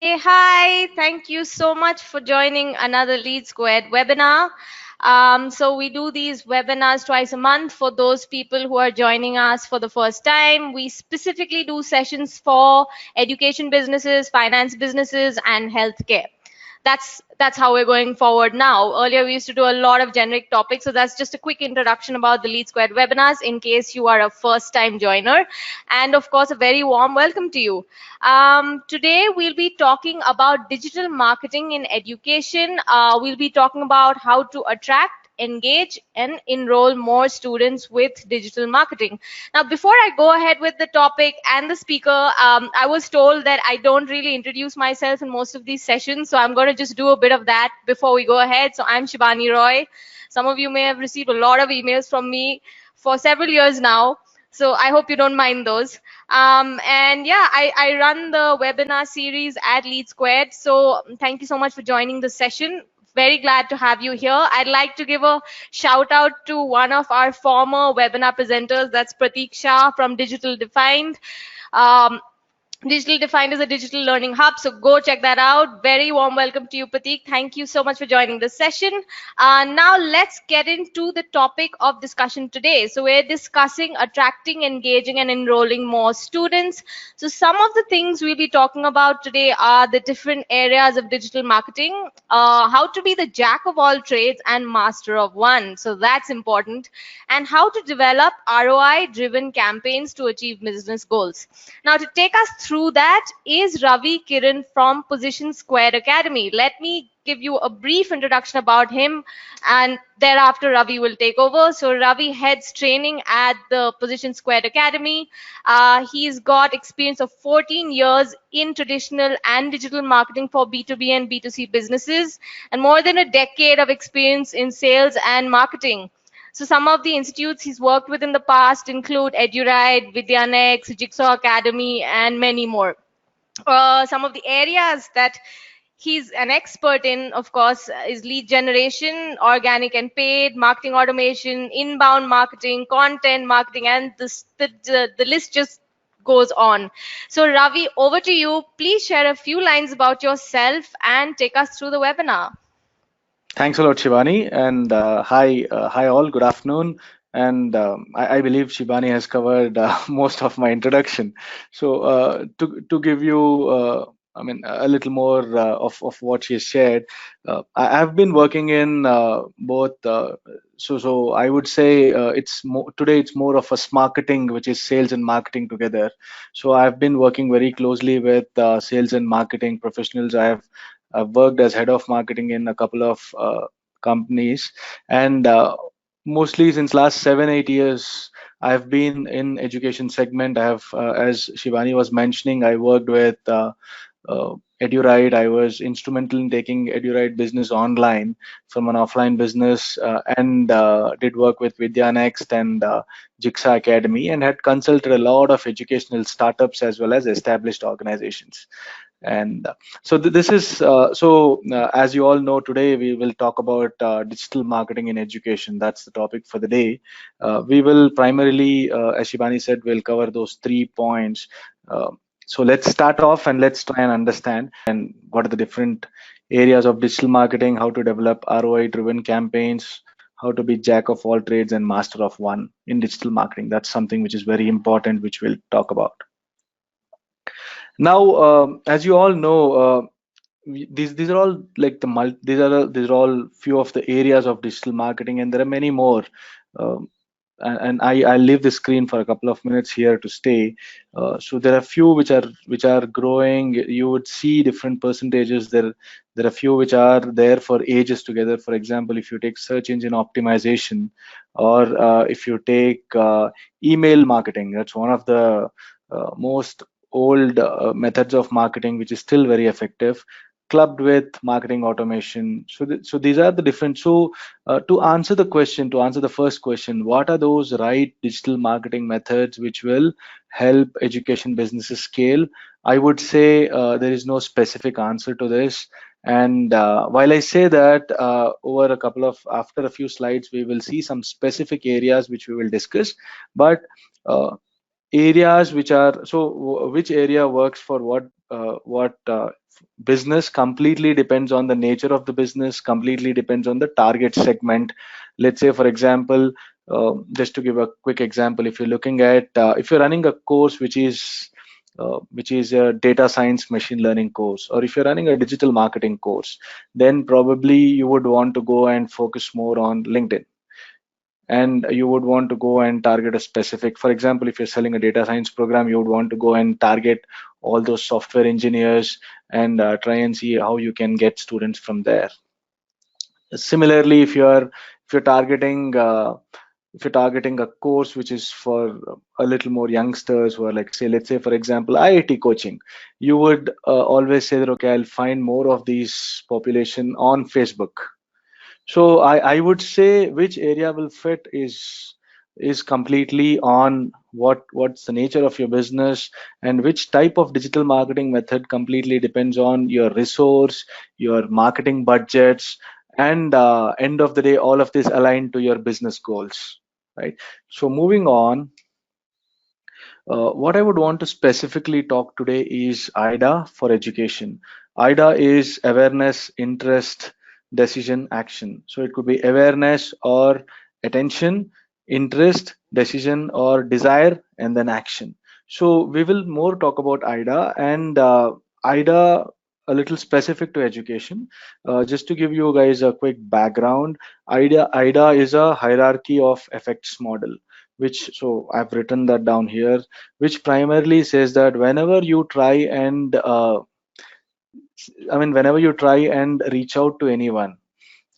Hey, hi. Thank you so much for joining another LeadSquared webinar. So we do these webinars twice a month for those people who are joining us for the first time. We specifically do sessions for education businesses, finance businesses, and healthcare. That's how we're going forward now. Earlier we used to do a lot of generic topics, so that's just a quick introduction about the LeadSquared webinars in case you are a first-time joiner, and of course a very warm welcome to you. Today we'll be talking about digital marketing in education. We'll be talking about how to attract, engage, and enroll more students with digital marketing. Now, before I go ahead with the topic and the speaker, I was told that I don't really introduce myself in most of these sessions, so I'm going to just do a bit of that before we go ahead. So I'm Shivani Roy. Some of you may have received a lot of emails from me for several years now, so I hope you don't mind those. And yeah, I run the webinar series at LeadSquared. So thank you so much for joining the session. Very glad to have you here. I'd like to give a shout out to one of our former webinar presenters. That's Prateek Shah from Digital Defined. Um, Digital Defined is a digital learning hub, so go check that out. Very warm welcome to you, Prateek. Thank you so much for joining the session. Now let's get into the topic of discussion today. So we're discussing attracting, engaging, and enrolling more students. So some of the things we'll be talking about today are the different areas of digital marketing, how to be the jack of all trades and master of one. So that's important. And how to develop ROI-driven campaigns to achieve business goals. Now, to take us through that is Ravi Kiran from Position2 Academy. Let me give you a brief introduction about him, and thereafter Ravi will take over. So Ravi heads training at the Position2 Academy. He's got experience of 14 years in traditional and digital marketing for B2B and B2C businesses, and more than a decade of experience in sales and marketing. So some of the institutes he's worked with in the past include Eduride, Vidyanex, Jigsaw Academy, and many more. Some of the areas that he's an expert in, of course, is lead generation, organic and paid, marketing automation, inbound marketing, content marketing, and the list just goes on. So Ravi, over to you. Please share a few lines about yourself and take us through the webinar. Thanks a lot, Shivani, and hi all. Good afternoon. And I believe Shivani has covered most of my introduction. So to give you, a little more of what she has shared. I've been working in both. So I would say today it's more of a marketing, which is sales and marketing together. So I've been working very closely with sales and marketing professionals. I've worked as head of marketing in a couple of companies, and mostly since last 7-8 years, I've been in education segment. I have, as Shivani was mentioning, I worked with uh, Eduride. I was instrumental in taking Eduride business online from an offline business, and did work with Vidyanext and Jigsaw Academy, and had consulted a lot of educational startups as well as established organizations. And this is as you all know, today we will talk about digital marketing in education. That's the topic for the day. We will primarily, as Shivani said, we'll cover those 3 points. So let's start off and let's try and understand and what are the different areas of digital marketing, how to develop ROI-driven campaigns, how to be jack of all trades and master of one in digital marketing. That's something which is very important, which we'll talk about. Now, as you all know, these are all like these are all few of the areas of digital marketing, and there are many more. And I'll leave the screen for a couple of minutes here to stay. So there are few which are growing. You would see different percentages. There are a few which are there for ages together. For example, if you take search engine optimization, or if you take email marketing, that's one of the most old methods of marketing, which is still very effective, clubbed with marketing automation. So these are the different. So to answer the first question, what are those right digital marketing methods which will help education businesses scale? I would say there is no specific answer to this. And while I say that, after a few slides, we will see some specific areas which we will discuss. But areas which are which area works for what business completely depends on the nature of the business, completely depends on the target segment. Let's say, for example, just to give a quick example, if you're looking at if you're running a course which is a data science machine learning course, or if you're running a digital marketing course, then probably you would want to go and focus more on LinkedIn, and you would want to go and target a specific, for example, if you're selling a data science program, you would want to go and target all those software engineers and try and see how you can get students from there. Similarly, if you're targeting a course which is for a little more youngsters who are, like, say, let's say for example IIT coaching, you would always say that, okay, I'll find more of these population on Facebook. So I would say which area will fit is completely on what's the nature of your business, and which type of digital marketing method completely depends on your resource, your marketing budgets, and end of the day, all of this aligned to your business goals, right? So moving on, what I would want to specifically talk today is IDA for education. IDA is awareness, interest, decision, action. So it could be awareness or attention, interest, decision or desire, and then action. So we will more talk about IDA, and IDA a little specific to education. Just to give you guys a quick background, IDA is a hierarchy of effects model, which, so I've written that down here, which primarily says that whenever you try and whenever you try and reach out to anyone,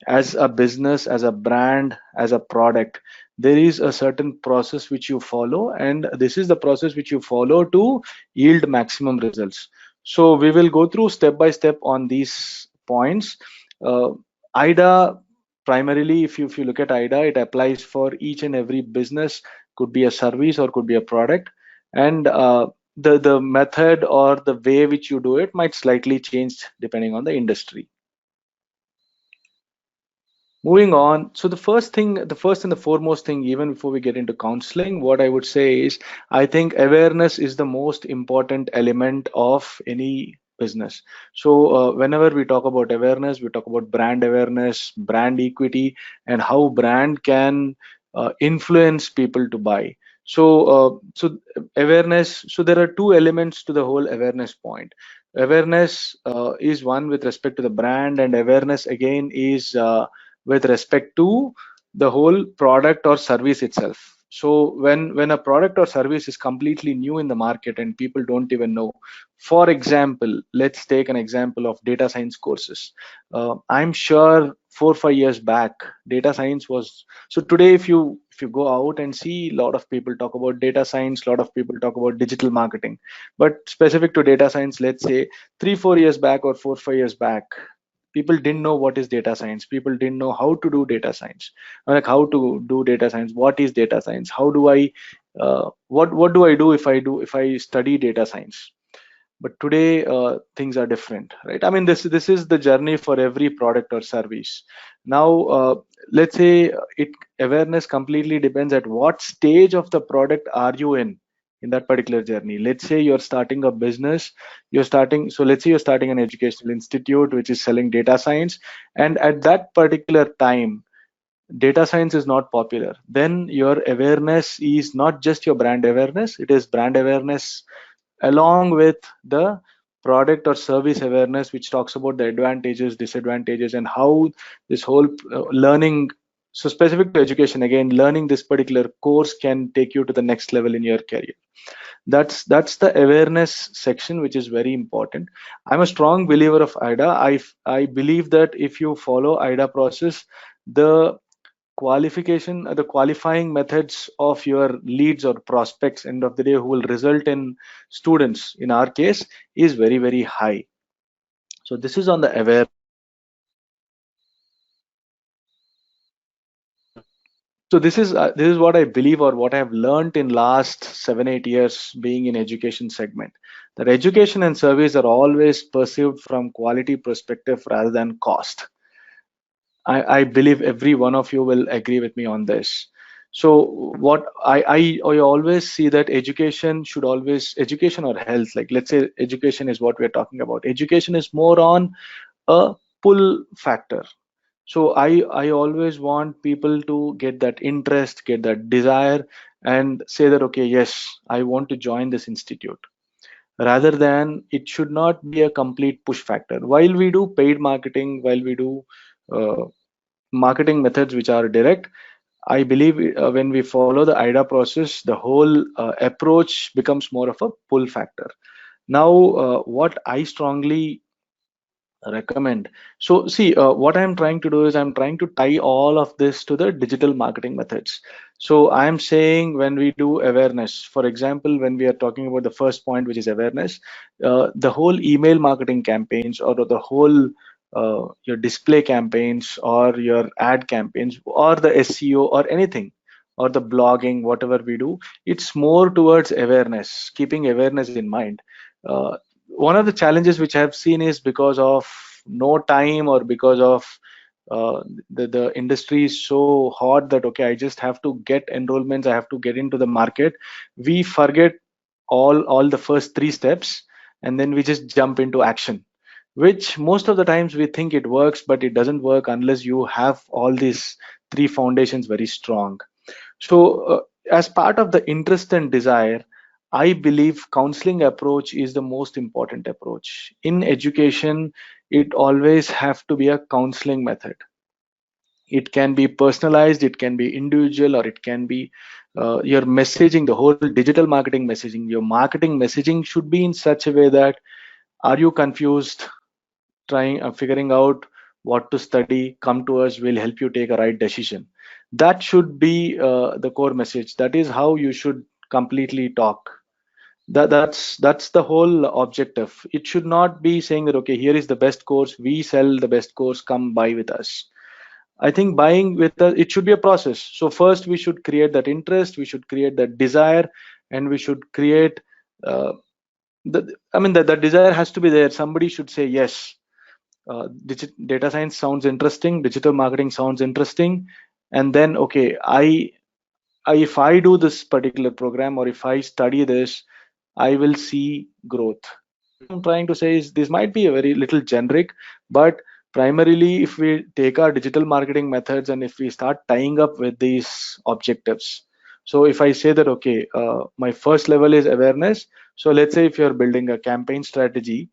as a business, as a brand, as a product, there is a certain process which you follow, and this is the process which you follow to yield maximum results. So we will go through step by step on these points. IDA, primarily, if you look at IDA, it applies for each and every business, could be a service or could be a product, and the method or the way which you do it might slightly change depending on the industry. Moving on, so the first and the foremost thing, even before we get into counseling, what I would say is, I think awareness is the most important element of any business. So whenever we talk about awareness, we talk about brand awareness, brand equity, and how brand can influence people to buy. So awareness. So there are two elements to the whole awareness point. Awareness is one with respect to the brand, and awareness again is with respect to the whole product or service itself. So when a product or service is completely new in the market and people don't even know, for example, let's take an example of data science courses. I'm sure 4 or 5 years back, data science was, so today if you go out and see, a lot of people talk about data science, a lot of people talk about digital marketing, but specific to data science, let's say 3 4 years back or 4 5 years back, people didn't know what is data science, people didn't know how to do data science, like how to do data science, what is data science, how do I what do I do if I study data science. But today things are different, right? I mean, this is the journey for every product or service. Now let's say it awareness completely depends at what stage of the product are you in that particular journey. Let's say you're starting a business, so let's say you're starting an educational institute which is selling data science, and at that particular time data science is not popular, then your awareness is not just your brand awareness, it is brand awareness along with the product or service awareness, which talks about the advantages, disadvantages, and how this whole learning, so specific to education, again, learning this particular course can take you to the next level in your career. That's the awareness section, which is very important. I'm a strong believer of IDA. I believe that if you follow IDA process, the the qualifying methods of your leads or prospects, end of the day, who will result in students in our case, is very very high. So this is on the aware. So this is what I believe, or what I have learned in last 7 8 years being in education segment, that education and service are always perceived from quality perspective rather than cost. I believe every one of you will agree with me on this. So what I always see that education should always, education or health, like let's say education is what we're talking about. Education is more on a pull factor. So I always want people to get that interest, get that desire, and say that, okay, yes, I want to join this institute, rather than it should not be a complete push factor. While we do paid marketing, while we do uh, marketing methods which are direct, I believe when we follow the IDA process, the whole approach becomes more of a pull factor. Now, what I strongly recommend, so see, what I'm trying to do is I'm trying to tie all of this to the digital marketing methods. So I'm saying when we do awareness, for example, when we are talking about the first point, which is awareness, the whole email marketing campaigns, or the whole your display campaigns, or your ad campaigns, or the SEO, or anything, or the blogging, whatever we do, it's more towards awareness, keeping awareness in mind. uh, One of the challenges which I've seen is because of no time, or because of the industry is so hot that, okay, I just have to get enrollments, I have to get into the market. We forget all the first three steps, and then we just jump into action, which most of the times we think it works, but it doesn't work unless you have all these three foundations very strong. So, as part of the interest and desire, I believe counseling approach is the most important approach. In education, it always have to be a counseling method. It can be personalized, it can be individual, or it can be your messaging, the whole digital marketing messaging. Your marketing messaging should be in such a way that, are you confused, trying figuring out what to study, come to us, we'll help you take a right decision. That should be the core message. That is how you should completely talk. That's the whole objective. It should not be saying that, okay, here is the best course, we sell the best course, come buy with us. I think buying with us, it should be a process. So first we should create that interest, we should create that desire, and we should create uh, I mean, that desire has to be there. Somebody should say yes, data science sounds interesting, digital marketing sounds interesting, and then, okay, if I do this particular program, or if I study this, I will see growth. What I'm trying to say is, this might be a very little generic, but primarily if we take our digital marketing methods and if we start tying up with these objectives. So if I say that, okay, my first level is awareness. So let's say if you're building a campaign strategy,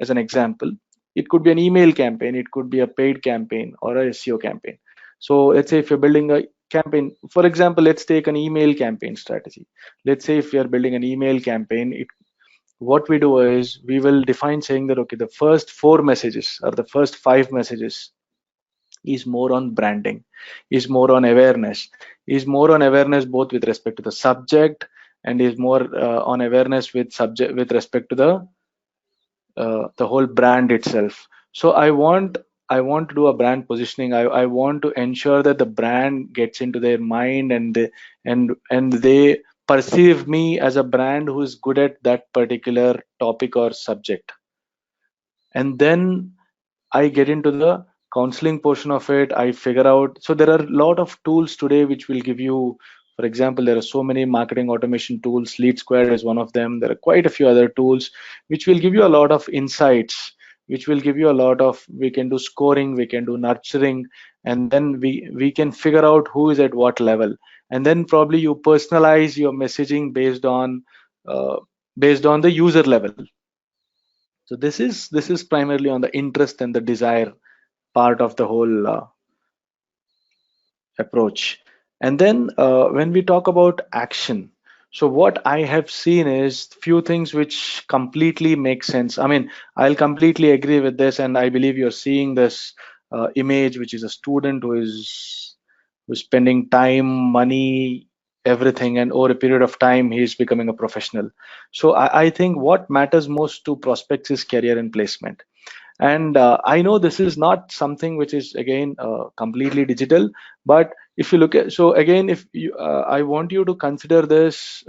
as an example, it could be an email campaign, it could be a paid campaign, or a SEO campaign. So let's say if you're building a campaign, for example, let's take an email campaign strategy. Let's say if we are building an email campaign, what we do is we will define saying that, okay, the first four messages, or the first five messages, is more on branding, is more on awareness, is more on awareness both with respect to the subject, and is more on awareness with subject with respect to the whole brand itself. So I want to do a brand positioning. I want to ensure that the brand gets into their mind, and they perceive me as a brand who is good at that particular topic or subject. And then I get into the counseling portion of it. I figure out. So there are a lot of tools today which will give you, for example, there are so many marketing automation tools. LeadSquared is one of them. There are quite a few other tools which will give you a lot of insights, which will give you a lot of, we can do scoring, we can do nurturing, and then we can figure out who is at what level. And then probably you personalize your messaging uh, based on the user level. So this is primarily on the interest and the desire part of the whole approach. And then when we talk about action, so what I have seen is few things which completely make sense. I mean, I'll completely agree with this, and I believe you're seeing this image, which is a student who's spending time, money, everything, and over a period of time he's becoming a professional. So I think what matters most to prospects is career and placement. And I know this is not something which is again completely digital, but if you look at, so again, if you I want you to consider this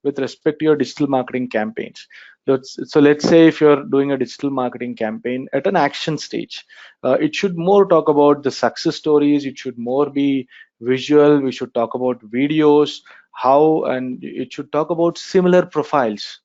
with respect to your digital marketing campaigns. So let's say if you're doing a digital marketing campaign at an action stage, it should more talk about the success stories. It should more be visual, we should talk about videos, how, and it should talk about similar profiles.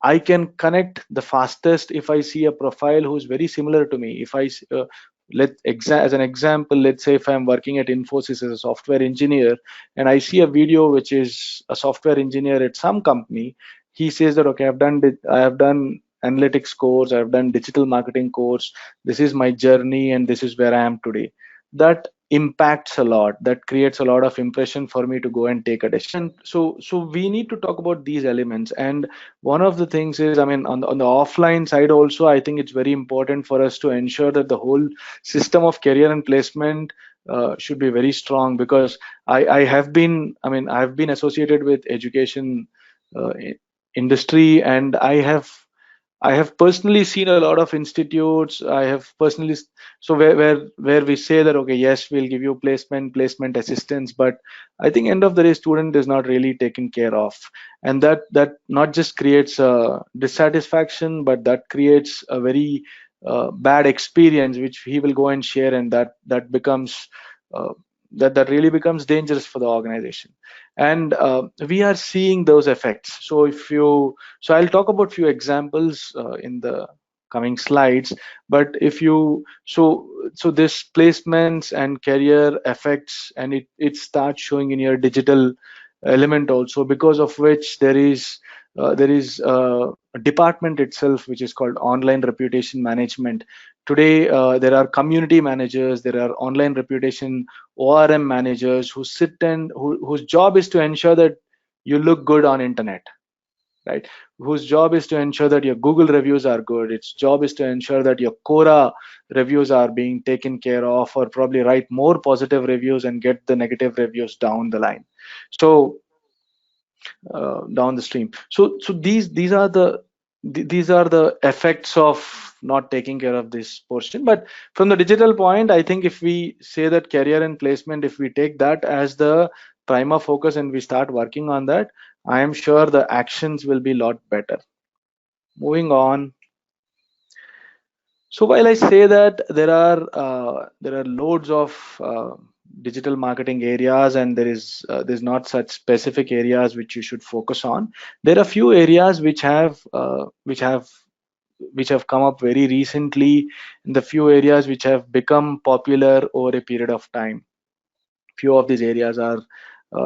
I can connect the fastest if I see a profile who's very similar to me. If as an example, let's say if I'm working at Infosys as a software engineer and I see a video which is a software engineer at some company, he says that okay, I have done analytics course, I have done digital marketing course. This is my journey, and this is where I am today. That impacts a lot. That creates a lot of impression for me to go and take a decision. So we need to talk about these elements. And one of the things is, I mean, on the offline side also, I think it's very important for us to ensure that the whole system of career and placement should be very strong, because I have been, I mean, I've been associated with education industry, and I have personally seen a lot of institutes. I have personally, so where we say that okay, yes, we'll give you placement assistance, but I think end of the day, student is not really taken care of, and that not just creates a dissatisfaction, but that creates a very bad experience, which he will go and share, and that becomes uh, that really becomes dangerous for the organization. And we are seeing those effects. So I'll talk about few examples in the coming slides. But if you so this placements and career effects, and it starts showing in your digital element also, because of which there is a department itself which is called online reputation management. Today there are community managers, there are online reputation ORM managers who sit and whose job is to ensure that you look good on internet, right? Whose job is to ensure that your Google reviews are good. Its job is to ensure that your Quora reviews are being taken care of, or probably write more positive reviews and get the negative reviews down the line. So down the stream. So these are the effects of not taking care of this portion. But from the digital point, I think if we say that career and placement, if we take that as the prima focus and we start working on that, I am sure the actions will be a lot better. Moving on. So while I say that there are loads of digital marketing areas, and there's not such specific areas which you should focus on, there are few areas which have come up very recently, and the few areas which have become popular over a period of time. Few of these areas are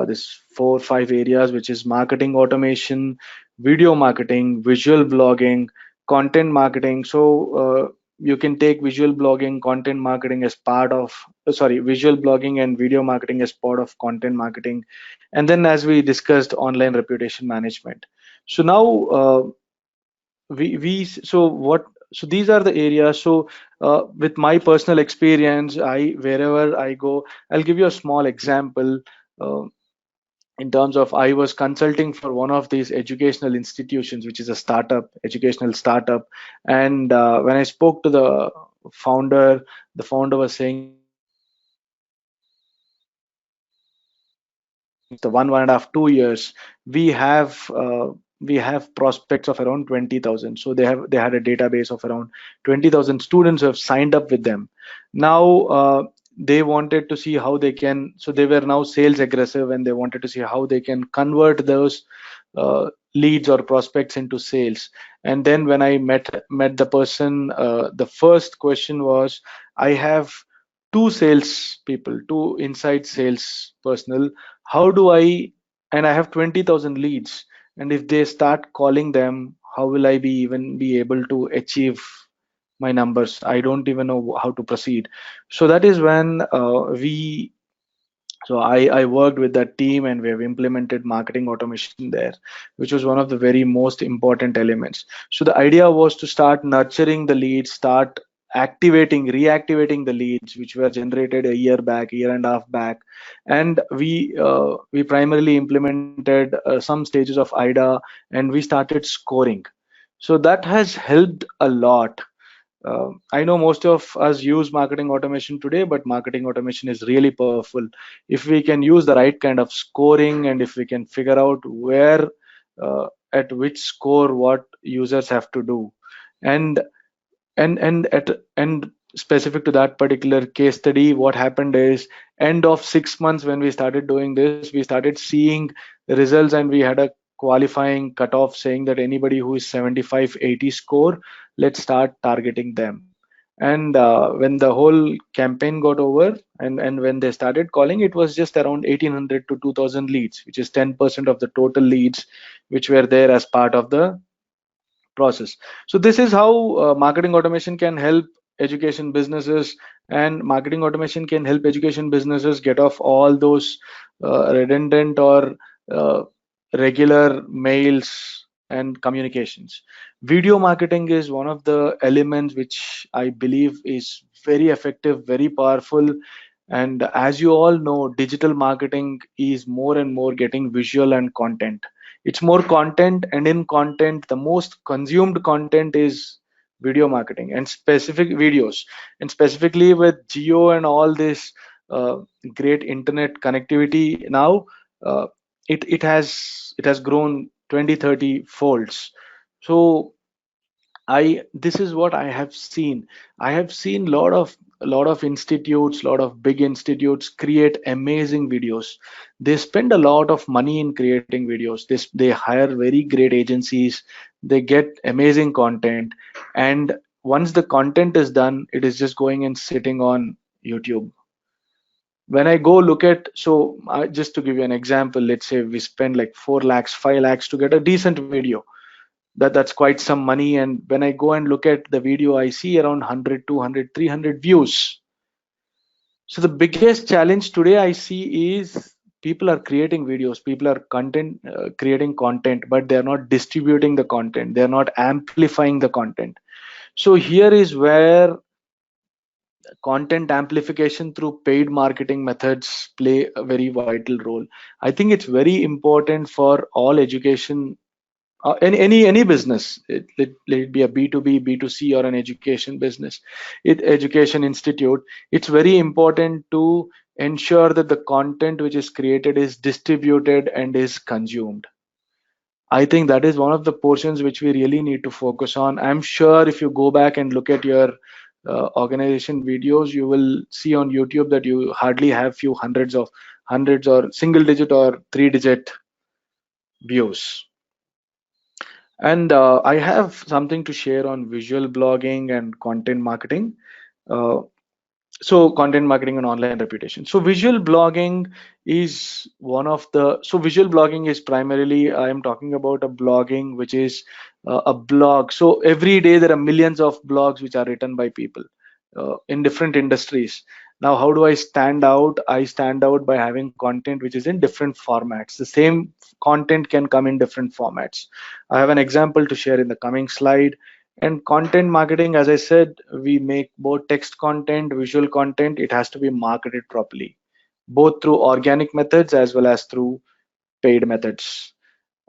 this 4 or 5 areas, which is marketing automation, video marketing, visual blogging, content marketing. So you can take visual blogging, content marketing as part of visual blogging and video marketing as part of content marketing. And then, as we discussed, online reputation management. So now we so what so these are the areas. So with my personal experience, I wherever I go, I'll give you a small example. uh, in terms of, I was consulting for one of these educational institutions, which is a educational startup. And when I spoke to the founder was saying that the 1.5 2 years, we have we have prospects of around 20,000. So they had a database of around 20,000 students who have signed up with them. Now they wanted to see how they can, so they were now sales aggressive, and they wanted to see how they can convert those leads or prospects into sales. And then when I met the person, the first question was, I have two inside sales personnel. How do I, and I have 20,000 leads, and if they start calling them, how will I be even be able to achieve my numbers? I don't even know how to proceed. So that is when I worked with that team, and we have implemented marketing automation there, which was one of the very most important elements. So the idea was to start nurturing the leads, start reactivating the leads which were generated a year and a half back. And we primarily implemented some stages of IDA, and we started scoring. So that has helped a lot. I know most of us use marketing automation today, but marketing automation is really powerful if we can use the right kind of scoring, and if we can figure out where, at which score, what users have to do. And and specific to that particular case study, what happened is end of 6 months when we started doing this, we started seeing the results, and we had a qualifying cutoff saying that anybody who is 75-80 score, let's start targeting them. And when the whole campaign got over, and when they started calling, it was just around 1800 to 2000 leads, which is 10% of the total leads which were there as part of the process. So this is how marketing automation can help education businesses, and marketing automation can help education businesses get off all those redundant or uh, regular mails and communications. Video marketing is one of the elements which I believe is very effective, very powerful. And as you all know, digital marketing is more and more getting visual and content. It's more content, and in content the most consumed content is video marketing and specific videos. And specifically with geo and all this uh, great internet connectivity now, uh, it has grown 20-30 folds. So I this is what I have seen. I have seen lot of institutes, lot of big institutes create amazing videos. They spend a lot of money in creating videos. They hire very great agencies. They get amazing content, and once the content is done, it is just going and sitting on YouTube. When I go look at, so just to give you an example, let's say we spend like 4 lakhs, 5 lakhs to get a decent video. That's quite some money. And when I go and look at the video, I see around 100, 200, 300 views. So the biggest challenge today I see is people are creating videos, people are content creating content, but they're not distributing the content, they're not amplifying the content. So here is where content amplification through paid marketing methods play a very vital role. I think it's very important for all education, any business, let it be a B2B, B2C, or an education business, education institute. It's very important to ensure that the content which is created is distributed and is consumed. I think that is one of the portions which we really need to focus on. I'm sure if you go back and look at your organization videos, you will see on YouTube that you hardly have few hundreds or single digit or 3 digit views. And I have something to share on visual blogging and content marketing. Uh, so content marketing and online reputation. So visual blogging is one of the, so visual blogging is primarily, I am talking about a blogging which is a blog. So every day there are millions of blogs which are written by people in different industries. Now how do I stand out? I stand out by having content which is in different formats. The same content can come in different formats. I have an example to share in the coming slide. And content marketing, as I said, we make both text content, visual content. It has to be marketed properly, both through organic methods as well as through paid methods.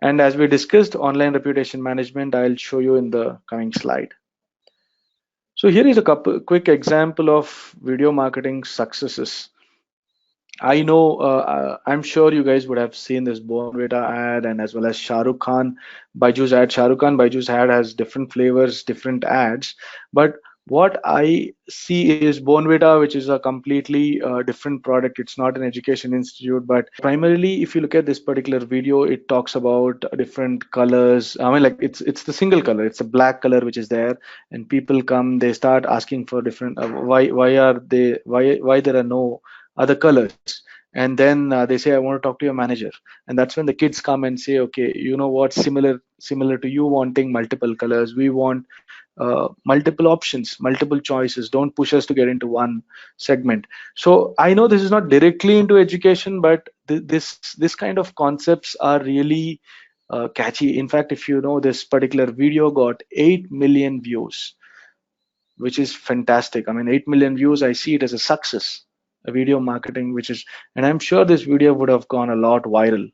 And as we discussed, online reputation management, I'll show you in the coming slide. So here is a quick example of video marketing successes. I know, I'm sure you guys would have seen this Bonvita ad, and as well as Shah Rukh Khan, Byju's ad. Shah Rukh Khan, Byju's ad has different flavors, different ads. But what I see is Bonvita, which is a completely different product. It's not an education institute, but primarily, if you look at this particular video, it talks about different colors. I mean, like it's the single color. It's a black color which is there, and people come, they start asking for different. Why there are no other colors. And then they say, I want to talk to your manager. And that's when the kids come and say, okay, you know what, similar to you wanting multiple colors, we want multiple options, multiple choices. Don't push us to get into one segment. So I know this is not directly into education, but this kind of concepts are really catchy. In fact, if you know, this particular video got 8 million views, which is fantastic. I mean, 8 million views, I see it as a success, a video marketing, which is, and I'm sure this video would have gone a lot viral.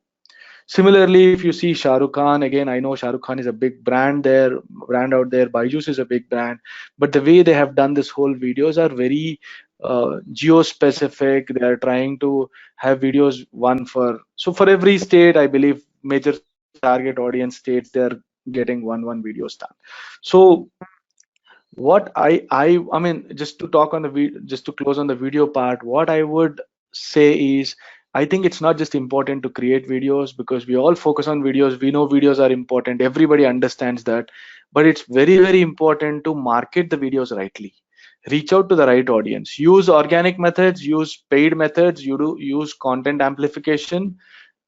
Similarly, if you see Shah Rukh Khan, again, I know Shah Rukh Khan is a big brand out there. Byju's is a big brand, but the way they have done this whole videos are very geo-specific. They are trying to have videos one for, so for every state, I believe major target audience states, they're getting one videos done. So what I mean, just to talk on the just to close on the video part, what I would say is, I think it's not just important to create videos, because we all focus on videos, we know videos are important, everybody understands that, but it's very, very important to market the videos rightly, reach out to the right audience, use organic methods, use paid methods, you do use content amplification.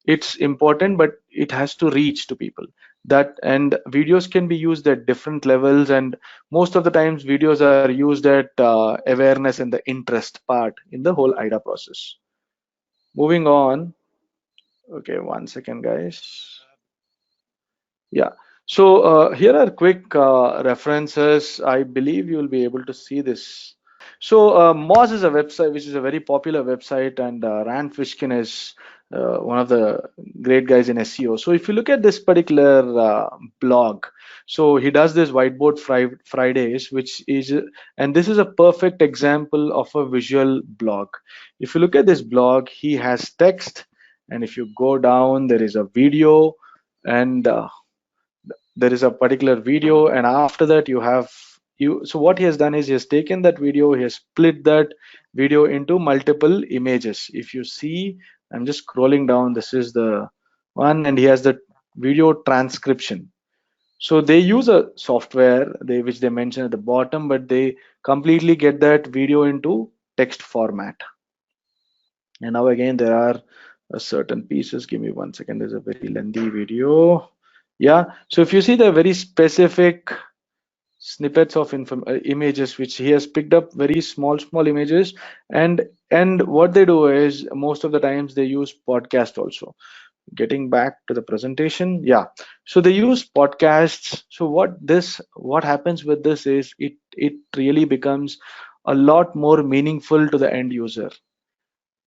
It's important, but it has to reach to people. That, and videos can be used at different levels, and most of the times videos are used at awareness and the interest part in the whole ida process. Moving on. Okay, 1 second, guys. Yeah. So here are quick references. I believe you will be able to see this. So Moz is a website which is a very popular website, and Rand Fishkin is one of the great guys in SEO. So if you look at this particular blog, so he does this whiteboard Fridays, which is, and this is a perfect example of a visual blog. If you look at this blog, he has text, and if you go down, there is a video, and there is a particular video, and after that you have you so what he has done is he has taken that video, he has split that video into multiple images. If you see, I'm just scrolling down, this is the one, and he has the video transcription. So they use a software, which they mention at the bottom, but they completely get that video into text format. And now again, there are certain pieces. Give me 1 second. There's a very lengthy video. Yeah. So if you see the very specific snippets of images, which he has picked up very small images, and what they do is most of the times they use podcast also. Getting back to the presentation, yeah. So they use podcasts. So what happens with this is it really becomes a lot more meaningful to the end user.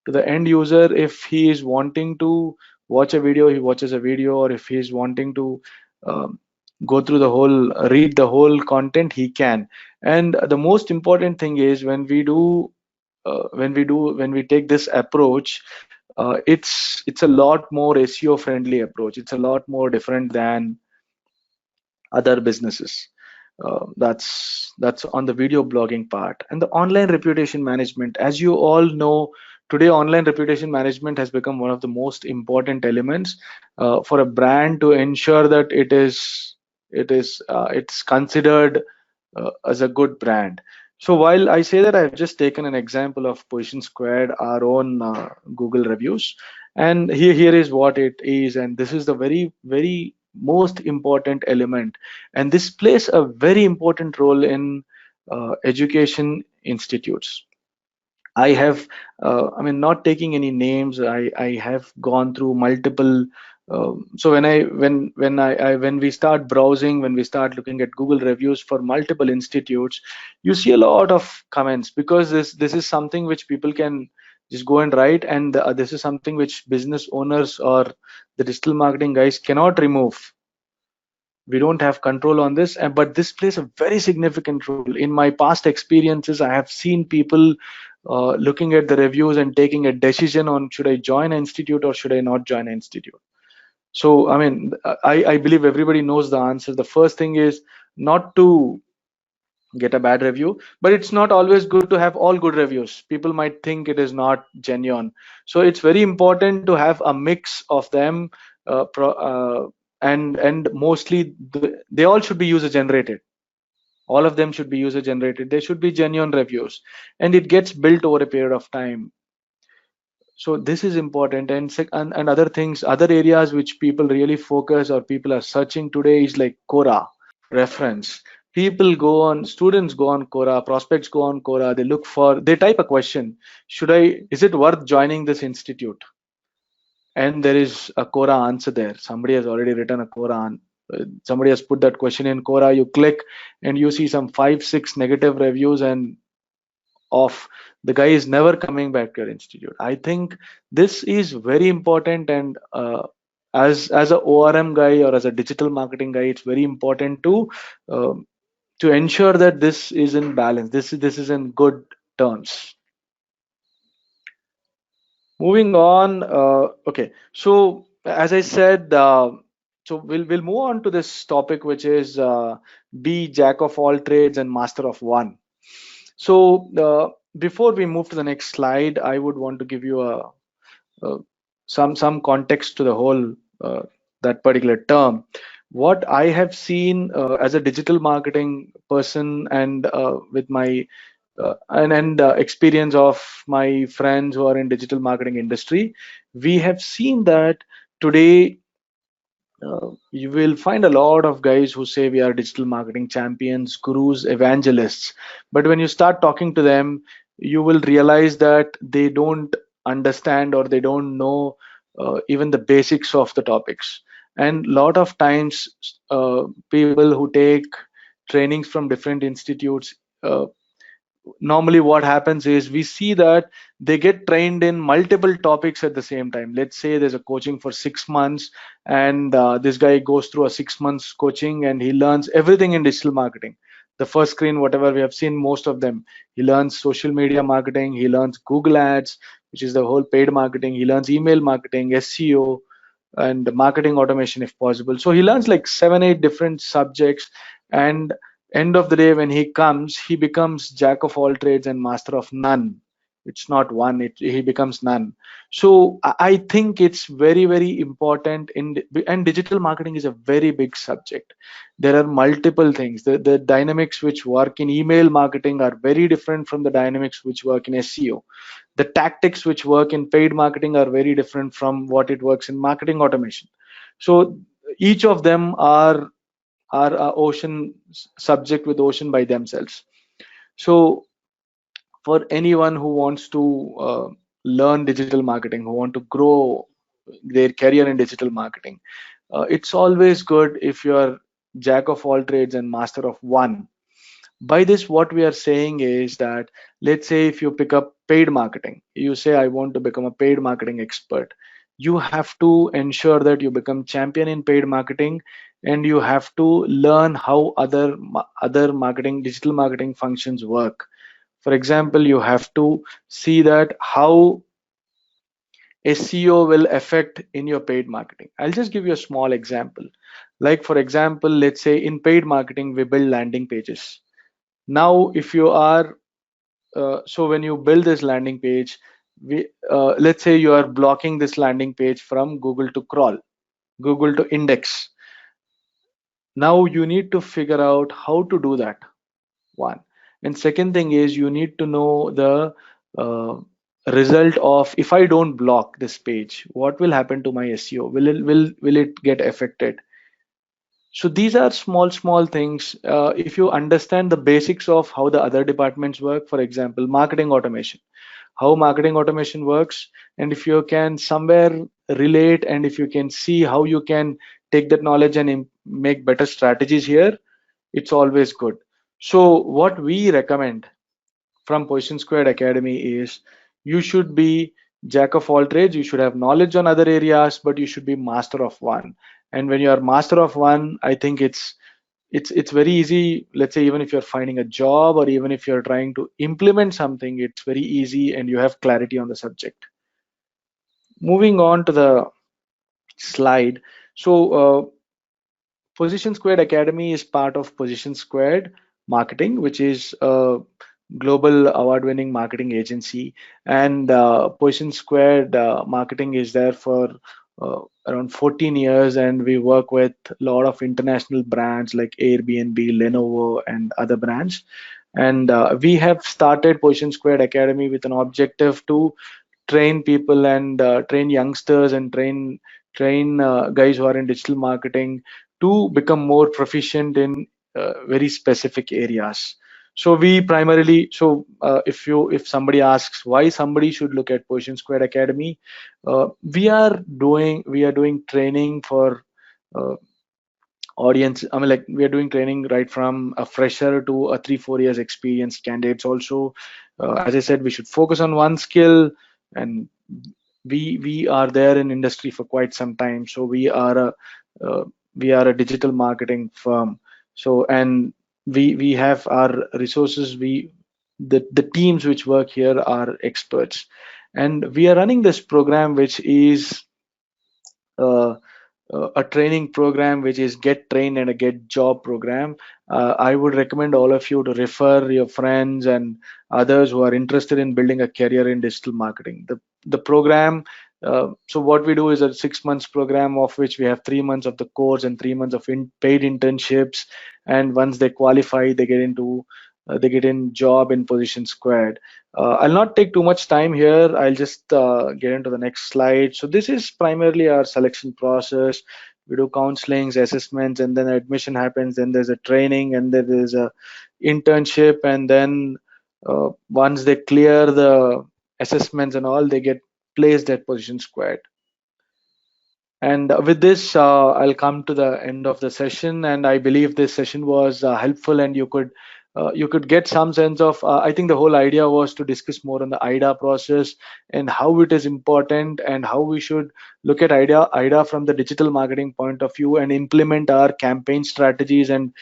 If he is wanting to watch a video, he watches a video, or if he is wanting to um, go through the whole read the whole content, he can. And the most important thing is, when we take this approach, it's a lot more SEO friendly approach, it's a lot more different than other businesses. That's on the video blogging part. And the online reputation management, as you all know, today online reputation management has become one of the most important elements for a brand to ensure that it's considered as a good brand. So while I say that, I've just taken an example of Position2, our own Google reviews, and here is what it is, and this is the very, very most important element, and this plays a very important role in education institutes. I have, I mean, not taking any names. I have gone through multiple. So when we start browsing, when we start looking at Google reviews for multiple institutes, you see a lot of comments, because this is something which people can just go and write, and this is something which business owners or the digital marketing guys cannot remove. We don't have control on this, but this plays a very significant role. In my past experiences, I have seen people looking at the reviews and taking a decision on, should I join an institute or should I not join an institute. So I mean, I believe everybody knows the answer. The first thing is not to get a bad review, but it's not always good to have all good reviews. People might think it is not genuine. So it's very important to have a mix of them, and mostly they all should be user generated. All of them should be user generated. They should be genuine reviews, and it gets built over a period of time. So this is important. And other things, other areas which people really focus or people are searching today is like Quora reference. People go on, students go on Quora, prospects go on Quora, they type a question: is it worth joining this institute? And there is a Quora answer there. Somebody has already written a Quora. Somebody has put that question in Quora. You click and you see some 5-6 negative reviews, and off, the guy is never coming back to your institute. I think this is very important, and as a ORM guy or as a digital marketing guy, it's very important uh, to ensure that this is in balance. This is in good terms. Moving on. Okay, so as I said, So we'll move on to this topic, which is be jack of all trades and master of one. So before we move to the next slide, I would want to give you uh, some context to the whole that particular term. What I have seen as a digital marketing person, and with my experience of my friends who are in digital marketing industry, we have seen that today you will find a lot of guys who say we are digital marketing champions, gurus, evangelists. But when you start talking to them, you will realize that they don't understand or they don't know even the basics of the topics. And a lot of times, people who take trainings from different institutes, normally what happens is we see that they get trained in multiple topics at the same time. Let's say there's a coaching for 6 months, and this guy goes through a 6 months coaching and he learns everything in digital marketing. The first screen, whatever we have seen, most of them, he learns social media marketing, he learns Google ads, which is the whole paid marketing, he learns email marketing, SEO, and marketing automation if possible. So he learns like 7 8 different subjects, and end of the day when he comes, he becomes jack of all trades and master of none. It's not one, he becomes none. So I think it's very very important and digital marketing is a very big subject. There are multiple things. The dynamics which work in email marketing are very different from the dynamics which work in SEO. The tactics which work in paid marketing are very different from what it works in marketing automation. So each of them are a ocean subject with ocean by themselves. So for anyone who wants to learn digital marketing, who want to grow their career in digital marketing, it's always good if you are jack of all trades and master of one. By this, what we are saying is that, let's say if you pick up paid marketing, you say I want to become a paid marketing expert. You have to ensure that you become champion in paid marketing, and you have to learn how other marketing, digital marketing functions work. For example, you have to see that how SEO will affect in your paid marketing. I'll just give you a small example. Like for example, let's say in paid marketing we build landing pages. Now if you are so when you build this landing page, let's say you are blocking this landing page from Google to crawl, Google to index. Now you need to figure out how to do that, one. And second thing is you need to know the uh, result of, if I don't block this page, what will happen to my SEO? Will it get affected? So these are small things. If you understand the basics of how the other departments work, for example, marketing automation, how marketing automation works, and if you can somewhere relate, and if you can see how you can take that knowledge and make better strategies here, it's always good. So what we recommend from Position2 Academy is, you should be jack of all trades, you should have knowledge on other areas, but you should be master of one. And when you are master of one, I think it's very easy. Let's say even if you're finding a job or even if you're trying to implement something, it's very easy and you have clarity on the subject. Moving on to the slide. So Position2 Academy is part of Position2 Marketing, which is a global award-winning marketing agency. And Position2 Marketing is there for around 14 years, and we work with a lot of international brands like Airbnb, Lenovo, and other brands. And we have started Position2 Academy with an objective to train people and train youngsters and train guys who are in digital marketing to become more proficient in very specific areas. So we primarily, so if somebody asks why somebody should look at Position2 Academy, we are doing training for audience. I mean, like, we are doing training right from a fresher to a 3 4 years experienced candidates also. As I said, we should focus on one skill, and we are there in industry for quite some time. So uh, we are a digital marketing firm. So, and we have our resources. The teams which work here are experts, and we are running this program which is uh, a training program which is get trained and a get job program. I would recommend all of you to refer your friends and others who are interested in building a career in digital marketing. The program, so what we do is a 6 months program, of which we have 3 months of the course and 3 months of paid internships. And once they qualify, they get in job in Position2. I'll not take too much time here. I'll just get into the next slide. So this is primarily our selection process. We do counselings, assessments, and then admission happens. Then there's a training, and then there's a internship, and then once they clear the assessments and all, they get placed at Position2. And with this, I'll come to the end of the session. And I believe this session was helpful, and you could get some sense of. I think the whole idea was to discuss more on the IDA process and how it is important and how we should look at IDA from the digital marketing point of view and implement our campaign strategies and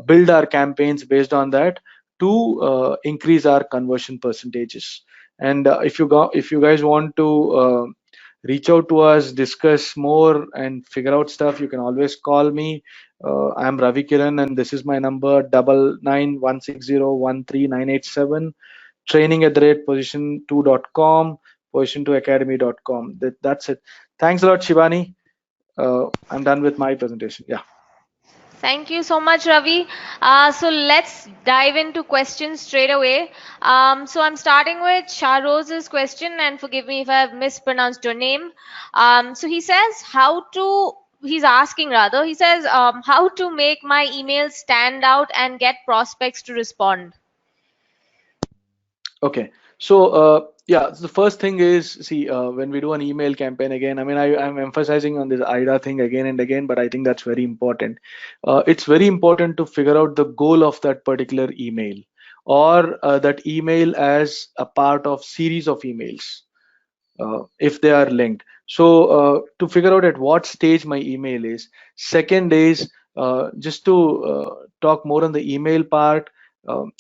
build our campaigns based on that to increase our conversion percentages. And if you guys want to reach out to us, discuss more, and figure out stuff, you can always call me. I'm Ravi Kiran, and this is my number: 9916013987. Training@position2.com, position2academy.com. That's it. Thanks a lot, Shivani. I'm done with my presentation. Yeah. Thank you so much, Ravi. So let's dive into questions straight away. So I'm starting with Shahroze's question, and forgive me if I have mispronounced your name. So he says, he's asking rather, he says, how to make my emails stand out and get prospects to respond. Okay. So yeah, the first thing is, see, when we do an email campaign again, I mean, I'm emphasizing on this IDA thing again and again, but I think that's very important. It's very important to figure out the goal of that particular email, or that email as a part of series of emails, if they are linked. So to figure out at what stage my email is. Second is, just to talk more on the email part,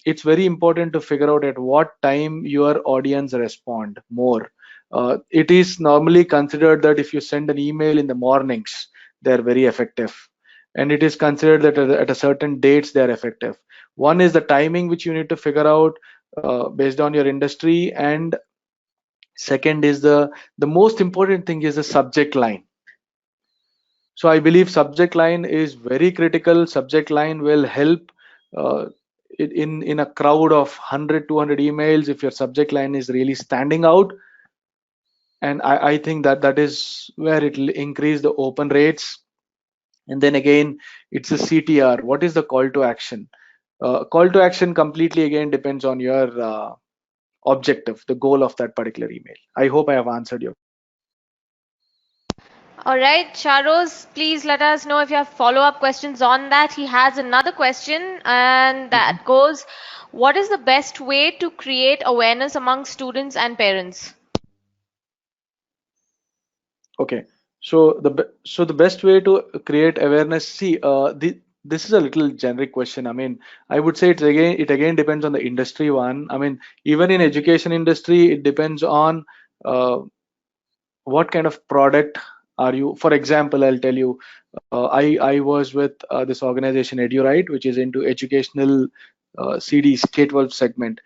it's very important to figure out at what time your audience respond more. It is normally considered that if you send an email in the mornings, they're very effective, and it is considered that at a certain dates they are effective. One is the timing, which you need to figure out based on your industry, and second is the most important thing is the subject line. So I believe subject line is very critical. Subject line will help uh, in a crowd of 100 200 emails. If your subject line is really standing out, and I think that is where it will increase the open rates. And then again, it's a CTR. What is the call to action? Call to action completely again depends on your objective, the goal of that particular email. I hope I have answered your. All right, Sharoz, please let us know if you have follow-up questions on that. He has another question, and that goes, what is the best way to create awareness among students and parents? Okay, so the best way to create awareness. See, this is a little generic question. I mean, I would say it again depends on the industry one. I mean, even in education industry, it depends on uh, what kind of product are you. For example, I'll tell you, I was with this organization EduRight, which is into educational CDs, K-12 segment,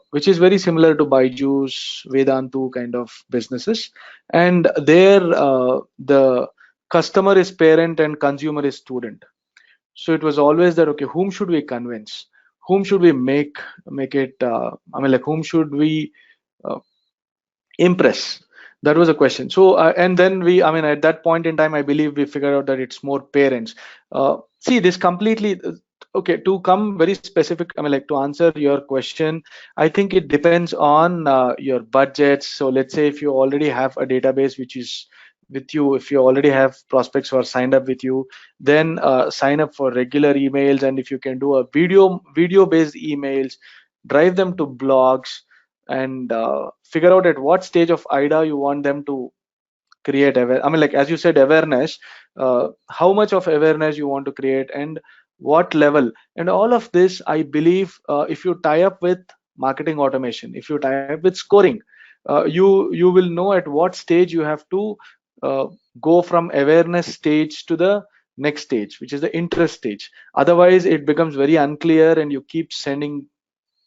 which is very similar to Byju's, Vedantu kind of businesses. And there, the customer is parent and consumer is student. So it was always that, okay, whom should we convince? Whom should we make it? I mean, like, whom should we uh, impress? That was a question. So and then I mean, at that point in time, I believe we figured out that it's more parents. See, this completely. Okay, to come very specific, I mean, like, to answer your question, I think it depends on your budgets. So let's say if you already have a database which is with you, if you already have prospects who are signed up with you, then sign up for regular emails. And if you can do a video based emails, drive them to blogs, and figure out at what stage of IDA you want them to create I mean, like, as you said, awareness, how much of awareness you want to create and what level. And all of this, I believe, if you tie up with marketing automation, if you tie up with scoring, you will know at what stage you have to go from awareness stage to the next stage, which is the interest stage. Otherwise it becomes very unclear and you keep sending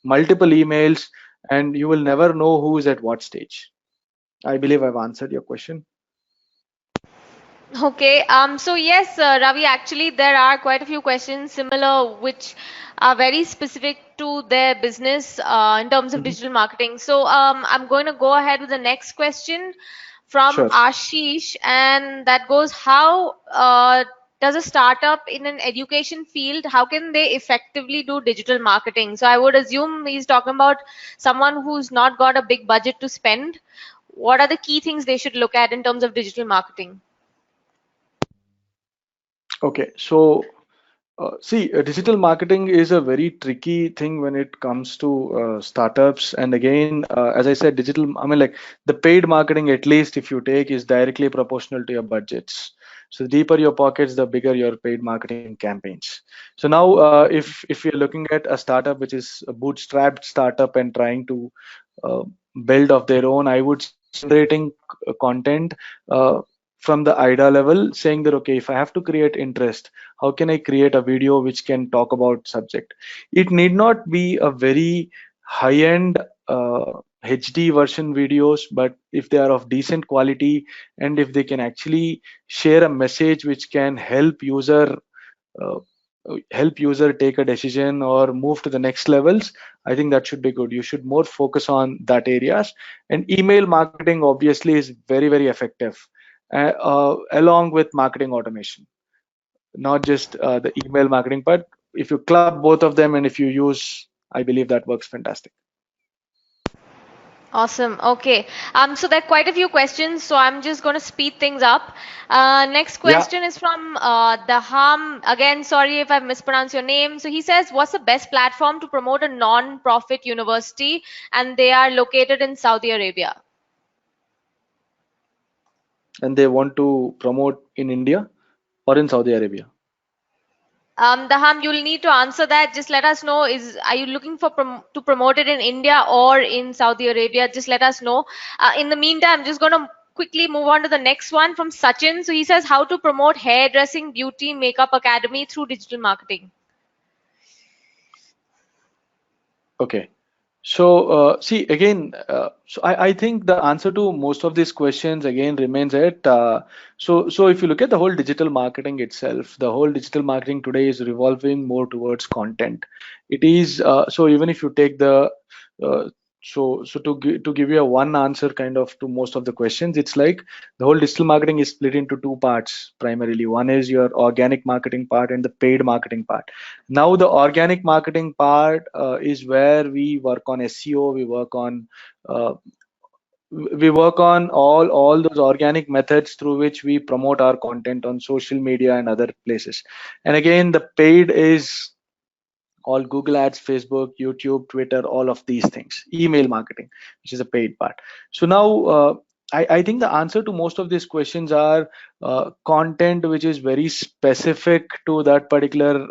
multiple emails and you will never know who is at what stage. I believe I've answered your question. Okay. So yes, Ravi, actually there are quite a few questions similar which are very specific to their business in terms of Mhm. digital marketing. So I'm going to go ahead with the next question from Sure. Ashish, and that goes, how does a startup in an education field, how can they effectively do digital marketing? So I would assume he's talking about someone who's not got a big budget to spend. What are the key things they should look at in terms of digital marketing? Okay. So see, digital marketing is a very tricky thing when it comes to startups. And again, as I said, I mean, like the paid marketing, at least if you take, is directly proportional to your budgets. So the deeper your pockets, the bigger your paid marketing campaigns. So now, if you're looking at a startup which is a bootstrapped startup and trying to uh, build of their own, I would say generating content from the idea level, saying that okay, if I have to create interest, how can I create a video which can talk about subject? It need not be a very high-end HD version videos, but if they are of decent quality and if they can actually share a message which can uh, help user take a decision or move to the next levels, I think that should be good. You should more focus on that areas. And email marketing obviously is very effective, along with marketing automation, not just the email marketing part. If you club both of them and if you use, I believe that works fantastic. Awesome. Okay. So there are quite a few questions, so I'm just going to speed things up. Next Yeah. question is from Daham. Again, sorry if I mispronounced your name. So he says, what's the best platform to promote a non-profit university? And they are located in Saudi Arabia. And they want to promote in India or in Saudi Arabia. Daham, you'll need to answer that. Just let us know. Are you looking for to promote it in India or in Saudi Arabia? Just let us know. In the meantime, I'm just going to quickly move on to the next one from Sachin. So he says, how to promote hairdressing, beauty, makeup academy through digital marketing. Okay. So, see again, I think the answer to most of these questions again remains at so if you look at the whole digital marketing itself, the whole digital marketing today is revolving more towards content. It is so even if you take the uh, to give you a one answer kind of to most of the questions, it's like the whole digital marketing is split into two parts primarily. One is your organic marketing part and the paid marketing part. Now the organic marketing part is where we work on SEO, uh, we work on all those organic methods through which we promote our content on social media and other places. And again, the paid is all Google Ads, Facebook, YouTube, Twitter, all of these things. Email marketing, which is a paid part. So now I think the answer to most of these questions are content which is very specific to that particular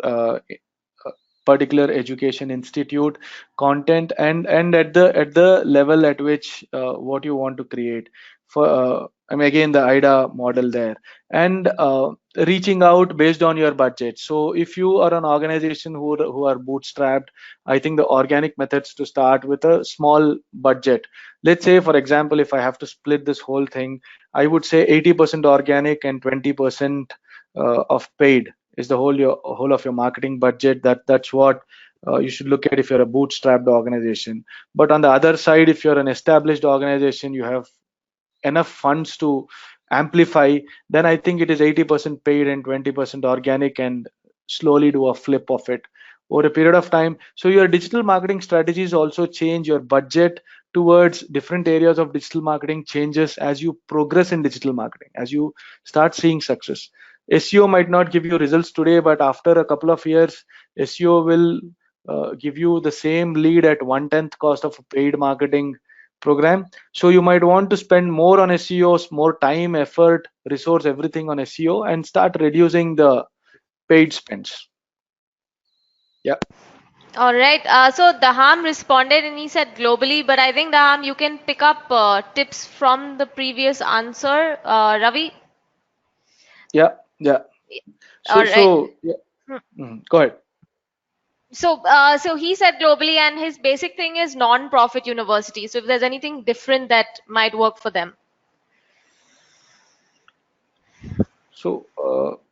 education institute, content, and at the level at which what you want to create for I mean again the IDA model there, and reaching out based on your budget. So if you are an organization who are bootstrapped, I think the organic methods to start with a small budget. Let's say for example, if I have to split this whole thing, I would say 80% organic and 20% of paid is the whole of your marketing budget. That's what you should look at if you're a bootstrapped organization. But on the other side, if you're an established organization, you have enough funds to amplify, then I think it is 80% paid and 20% organic, and slowly do a flip of it over a period of time. So your digital marketing strategies also change. Your budget towards different areas of digital marketing changes as you progress in digital marketing, as you start seeing success. SEO might not give you results today, but after a couple of years, SEO will give you the same lead at 1/10 cost of a paid marketing program. So you might want to spend more on SEOs, more time, effort, resource, everything on SEO, and start reducing the paid spends. Yeah. All right. So Daham responded and he said globally, but I think Daham, you can pick up tips from the previous answer. Ravi? Yeah, yeah. All right. Yeah. Hmm. Go ahead. So he said globally, and his basic thing is non-profit university. So if there's anything different that might work for them.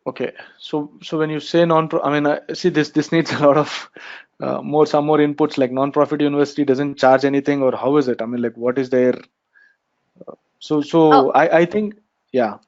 Okay. So when you say non-pro, I mean, see this needs a lot of some more inputs. Like non-profit university doesn't charge anything, or how is it? I mean, like what is their Oh, I think yeah.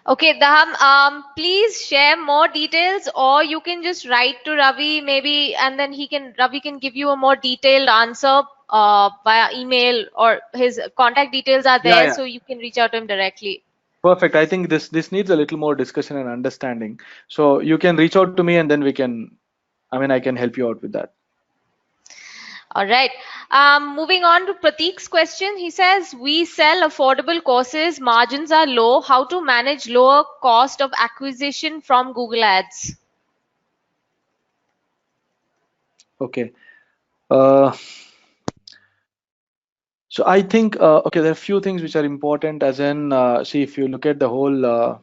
okay, Daham, please share more details, or you can just write to Ravi maybe, and then Ravi can give you a more detailed answer via email, or his contact details are Yeah, there, yeah. so you can reach out to him directly. Perfect. I think this needs a little more discussion and understanding. So you can reach out to me, and then we can. I mean, I can help you out with that. All right. Moving on to Prateek's question. He says, we sell affordable courses, margins are low. How to manage lower cost of acquisition from Google Ads? Okay. Uh, So I think okay, there are a few things which are important. As in, see if you look at the whole.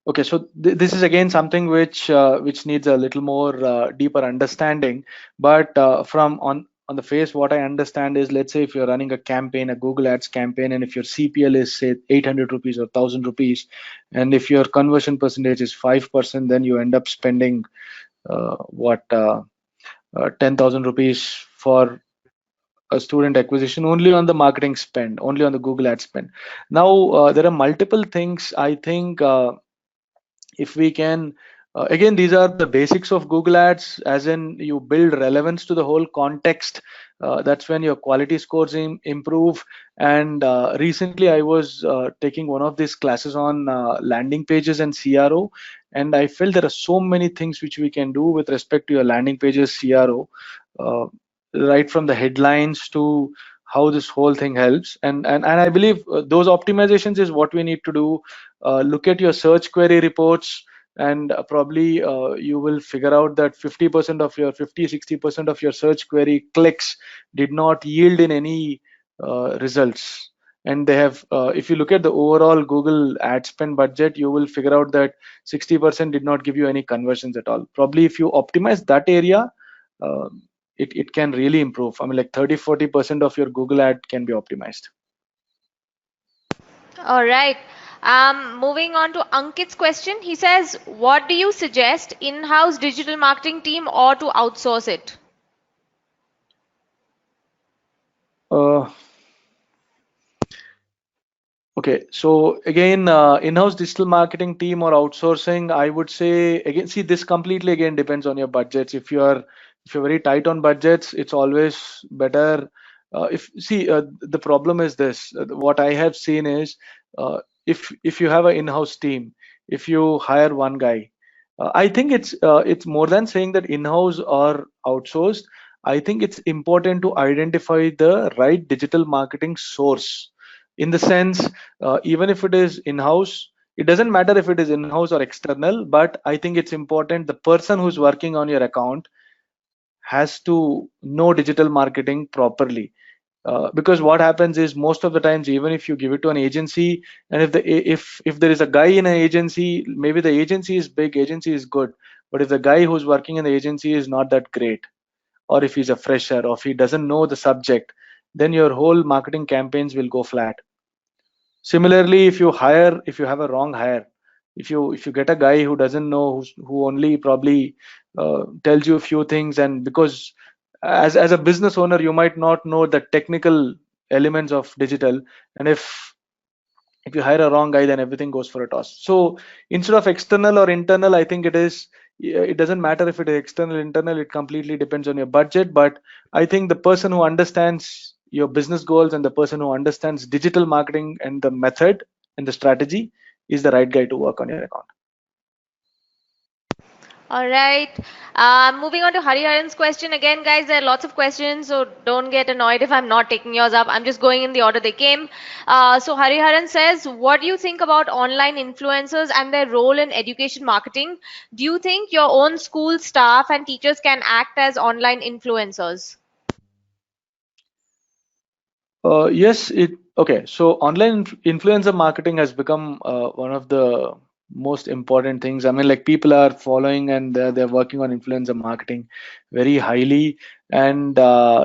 Okay, so this is again something which needs a little more deeper understanding. But from on the face, what I understand is, let's say if you're running a campaign, a Google Ads campaign, and if your CPL is say 800 rupees or 1,000 rupees, and if your conversion percentage is 5%, then you end up spending what 10,000 rupees for a student acquisition only on the marketing spend, only on the Google ad spend. Now there are multiple things I think if we can again, these are the basics of Google ads, as in you build relevance to the whole context. That's when your quality scores improve. And recently I was taking one of these classes on landing pages and CRO, and I felt there are so many things which we can do with respect to your landing pages, CRO, uh, right from the headlines to how this whole thing helps. And I believe those optimizations is what we need to do. Look at your search query reports, and probably you will figure out that 50% of your 50-60% of your search query clicks did not yield in any results. And they have if you look at the overall Google ad spend budget, you will figure out that 60% did not give you any conversions at all. Probably if you optimize that area, uh, it can really improve. I mean, like 30-40% of your Google ad can be optimized. All right. Moving on to Ankit's question. He says, what do you suggest, in-house digital marketing team or to outsource it? uh, Okay, so again, in-house digital marketing team or outsourcing, I would say again, see this completely again depends on your budgets. If you're very tight on budgets, it's always better. If see the problem is this, what I have seen is if you have an in-house team, if you hire one guy, I think it's more than saying that in-house or outsourced. I think it's important to identify the right digital marketing source, in the sense even if it is in-house, it doesn't matter if it is in-house or external, but I think it's important the person who's working on your account has to know digital marketing properly. Because what happens is most of the times, even if you give it to an agency, and if there is a guy in an agency, maybe the agency is big, agency is good, but if the guy who's working in the agency is not that great, or if he's a fresher, or if he doesn't know the subject, then your whole marketing campaigns will go flat. Similarly, if you have a wrong hire, if you get a guy who doesn't know, who only probably tells you a few things, and because as a business owner, you might not know the technical elements of digital, and if you hire a wrong guy, then everything goes for a toss. So instead of external or internal, I think it doesn't matter if it is external, internal, it completely depends on your budget. But I think the person who understands your business goals and the person who understands digital marketing and the method and the strategy is the right guy to work on your account. All right. Moving on to Hariharan's question. Again, guys, there are lots of questions, so don't get annoyed if I'm not taking yours up. I'm just going in the order they came. So Hariharan says, what do you think about online influencers and their role in education marketing? Do you think your own school staff and teachers can act as online influencers? Yes, it okay. So online influencer marketing has become one of the most important things. I mean, like people are following and they're working on influencer marketing very highly. And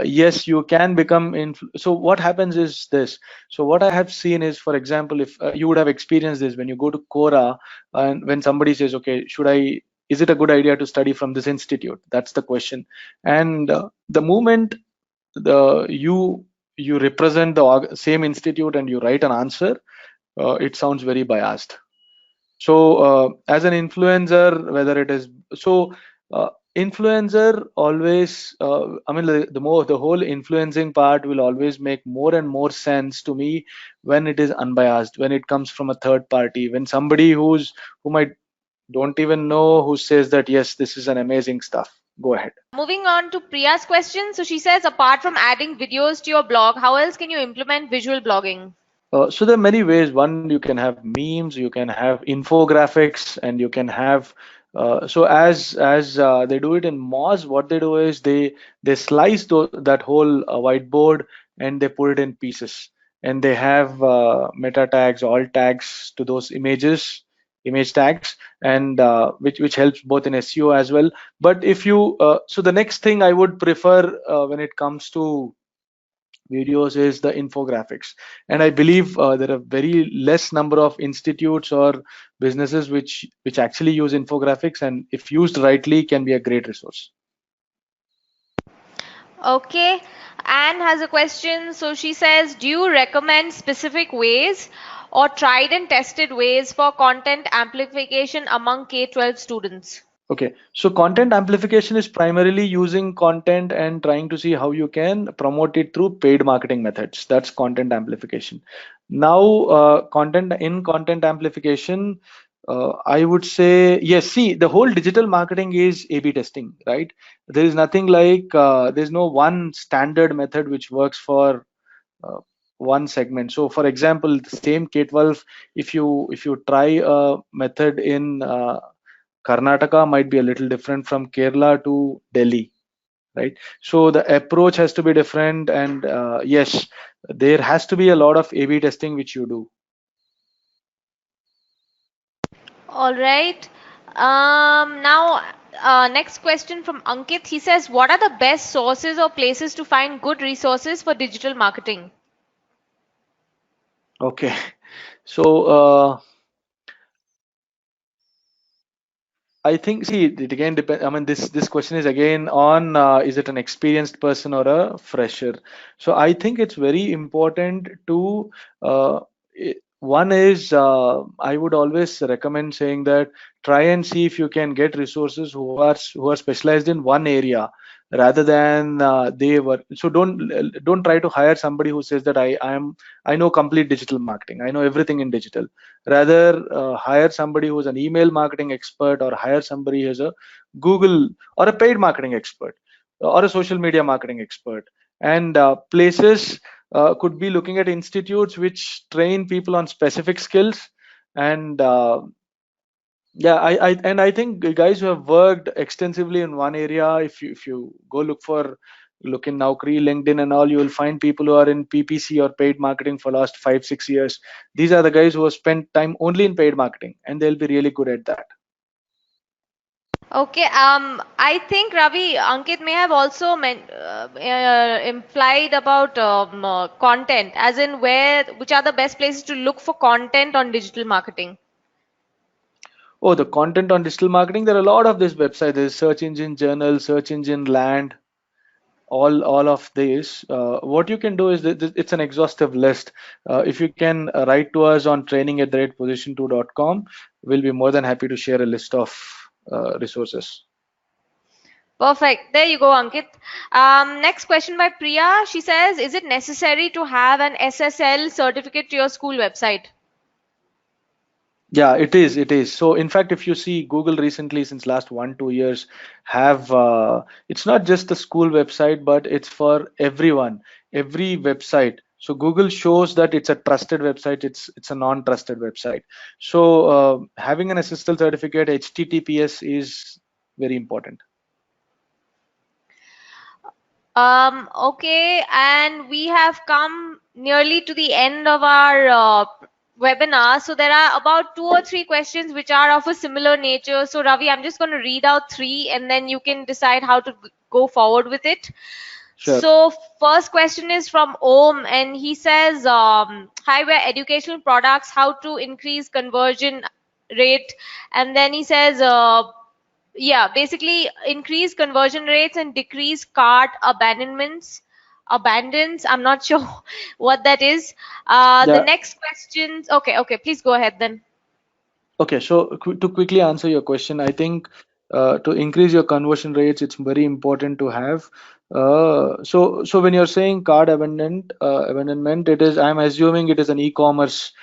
yes, you can become so what happens is this. So what I have seen is, for example, if you would have experienced this when you go to Quora, and when somebody says, okay, is it a good idea to study from this institute? That's the question. And the moment you represent the same institute and you write an answer, it sounds very biased. So as an influencer, whether it is so influencer always, I mean, the whole influencing part will always make more and more sense to me when it is unbiased, when it comes from a third party, when somebody whom I don't even know, who says that yes, this is an amazing stuff. Go ahead. Moving on to Priya's question. So she says, apart from adding videos to your blog, how else can you implement visual blogging? So there are many ways. One, you can have memes, you can have infographics, and you can have. So as they do it in Moz, what they do is they slice that whole whiteboard and they put it in pieces, and they have meta tags, alt tags to those image tags, and which helps both in SEO as well. But if you so the next thing I would prefer when it comes to videos is the infographics, and I believe there are very less number of institutes or businesses which actually use infographics, and if used rightly can be a great resource. Okay. Anne has a question. So she says, do you recommend specific ways or tried and tested ways for content amplification among K-12 students? Okay, so content amplification is primarily using content and trying to see how you can promote it through paid marketing methods. That's content amplification. Now, content amplification, I would say yes. See, the whole digital marketing is A/B testing, right? There is nothing like there's no one standard method which works for uh, one segment. So, for example, the same K-12, if you try a method in Karnataka might be a little different from Kerala to Delhi, right? So the approach has to be different, and yes, there has to be a lot of A/B testing which you do. All right. Now, next question from Ankit. He says, what are the best sources or places to find good resources for digital marketing? Okay, so I think, see, it again depends. I mean, this question is again on is it an experienced person or a fresher? So I think it's very important to one is I would always recommend saying that try and see if you can get resources who are specialized in one area rather than they were. So don't try to hire somebody who says that I know complete digital marketing. I know everything in digital. Rather hire somebody who's an email marketing expert, or hire somebody who's a Google or a paid marketing expert, or a social media marketing expert. And places could be looking at institutes which train people on specific skills. And yeah, I think the guys who have worked extensively in one area, if you go look in Naukri, LinkedIn and all, you will find people who are in PPC or paid marketing for last 5-6 years. These are the guys who have spent time only in paid marketing, and they'll be really good at that. Okay, I think Ravi, Ankit may have also implied about content, as in which are the best places to look for content on digital marketing. Oh, the content on digital marketing, there are a lot of this website. There's search engine journal, search engine land, all of this. What you can do is it's an exhaustive list. If you can write to us on training@position2.com, we'll be more than happy to share a list of resources. Perfect. There you go, Ankit. Next question by Priya. She says, is it necessary to have an SSL certificate to your school website? Yeah, it is. So in fact, if you see Google recently, since last 1-2 years, have it's not just the school website, but it's for everyone, every website. So Google shows that it's a trusted website, it's a non-trusted website. So having an SSL certificate, HTTPS, is very important. Okay, and we have come nearly to the end of our webinar. So there are about 2 or 3 questions which are of a similar nature. So Ravi, I'm just going to read out 3 and then you can decide how to go forward with it. Sure. So first question is from Om and he says, hi, we're educational products, how to increase conversion rate. And then he says, yeah, basically increase conversion rates and decrease cart abandons. I'm not sure what that is. The Yeah. next questions. Okay, please go ahead then. Okay, so to quickly answer your question, I think to increase your conversion rates, it's very important to have. So when you're saying card abandonment, it is, I'm assuming it is an e-commerce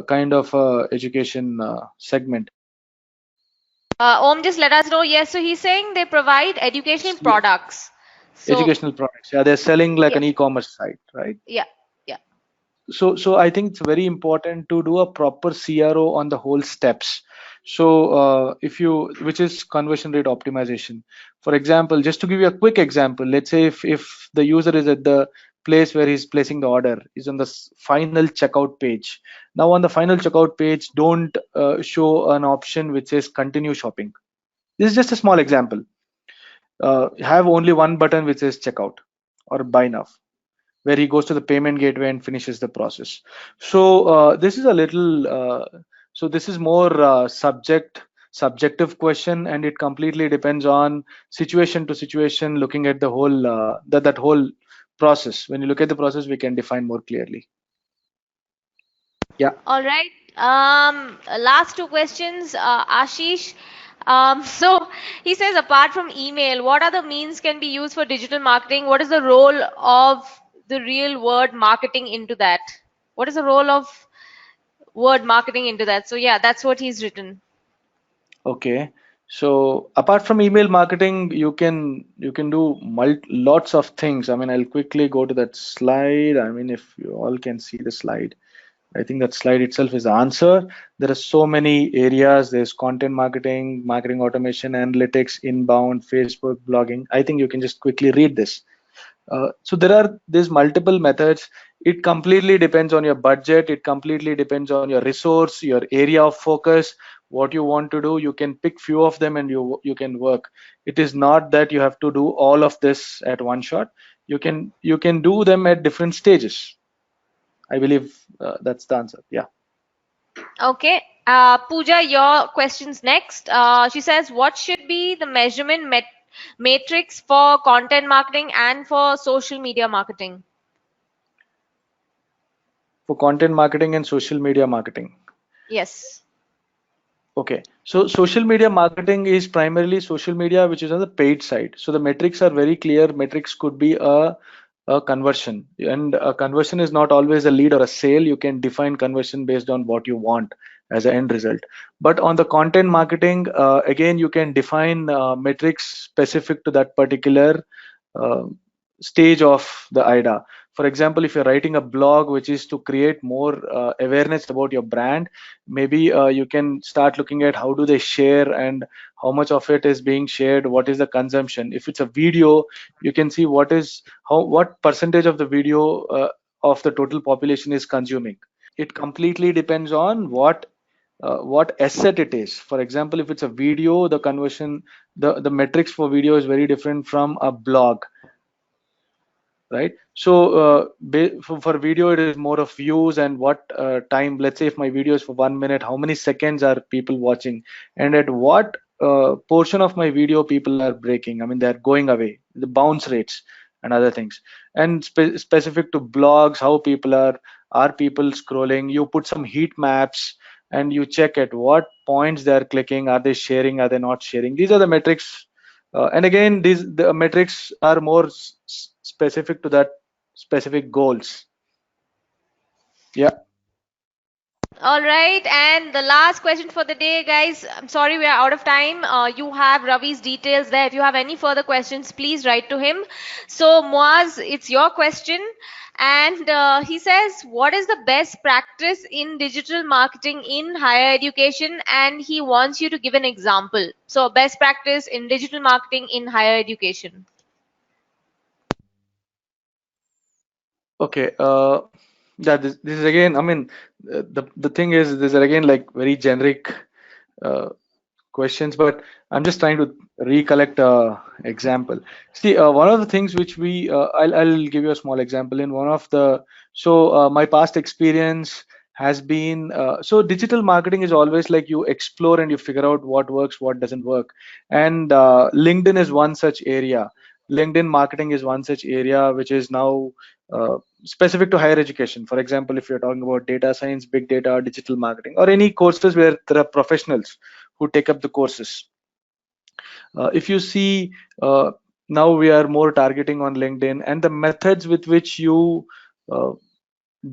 kind of education segment. Om just let us know. Yes, so he's saying they provide educational Yeah, products. So educational products. Yeah, they're selling like yeah, an e-commerce site, right? yeah, yeah. So I think it's very important to do a proper CRO on the whole steps. So if you, which is conversion rate optimization. For example, just to give you a quick example, let's say if the user is at the place where he's placing the order, is on the final checkout page. Now on the final checkout page, don't show an option which says continue shopping. This is just a small example. Have only one button which says checkout or buy now, where he goes to the payment gateway and finishes the process. So this is a little, so this is more subjective question, and it completely depends on situation to situation, looking at the whole, that whole process. When you look at the process, we can define more clearly. Yeah. All right. Last 2 questions, Ashish. So he says, apart from email, what other means can be used for digital marketing? What is the role of the real word marketing into that? What is the role of word marketing into that? So yeah, that's what he's written. Okay. So apart from email marketing, you can do lots of things. I mean, I'll quickly go to that slide. I mean, if you all can see the slide. I think that slide itself is the answer. There are so many areas. There's content marketing, marketing automation, analytics, inbound, Facebook, blogging. I think you can just quickly read this. So there's multiple methods. It completely depends on your budget. It completely depends on your resource, your area of focus, what you want to do. You can pick few of them and you can work. It is not that you have to do all of this at one shot. You can do them at different stages. I believe that's the answer. Yeah. Okay. Pooja, your questions next. She says, what should be the measurement matrix for content marketing and for social media marketing? For content marketing and social media marketing. Yes. Okay, so social media marketing is primarily social media, which is on the paid side. So the metrics are very clear. Metrics could be a conversion, and a conversion is not always a lead or a sale. You can define conversion based on what you want as an end result. But on the content marketing, again, you can define metrics specific to that particular uh, stage of the IDA. For example, if you're writing a blog which is to create more awareness about your brand, maybe you can start looking at how do they share and how much of it is being shared, what is the consumption. If it's a video, you can see what percentage of the video of the total population is consuming. It completely depends on what asset it is. For example, if it's a video, the conversion, the metrics for video is very different from a blog, right? So for video, it is more of views and what time. Let's say if my video is for 1 minute, how many seconds are people watching, and at what portion of my video people are breaking. I mean, they're going away, the bounce rates and other things. And specific to blogs, how people are people scrolling. You put some heat maps and you check at what points they're clicking. Are they sharing, are they not sharing? These are the metrics. And again, the metrics are more specific to that specific goals. Yeah. All right, and the last question for the day, guys. I'm sorry we are out of time. You have Ravi's details there. If you have any further questions, please write to him. So, Muaz, it's your question. And he says, what is the best practice in digital marketing in higher education? And he wants you to give an example. So, best practice in digital marketing in higher education. Okay. Yeah, this is again, I mean, the thing is, these are again like very generic uh, questions, but I'm just trying to recollect a example. See, one of the things which I'll give you a small example. In one of the, my past experience has been, so digital marketing is always like you explore and you figure out what works, what doesn't work. And LinkedIn is one such area. LinkedIn marketing is one such area which is now specific to higher education. For example, if you're talking about data science, big data, digital marketing, or any courses where there are professionals who take up the courses. If you see, now we are more targeting on LinkedIn and the methods with which you uh,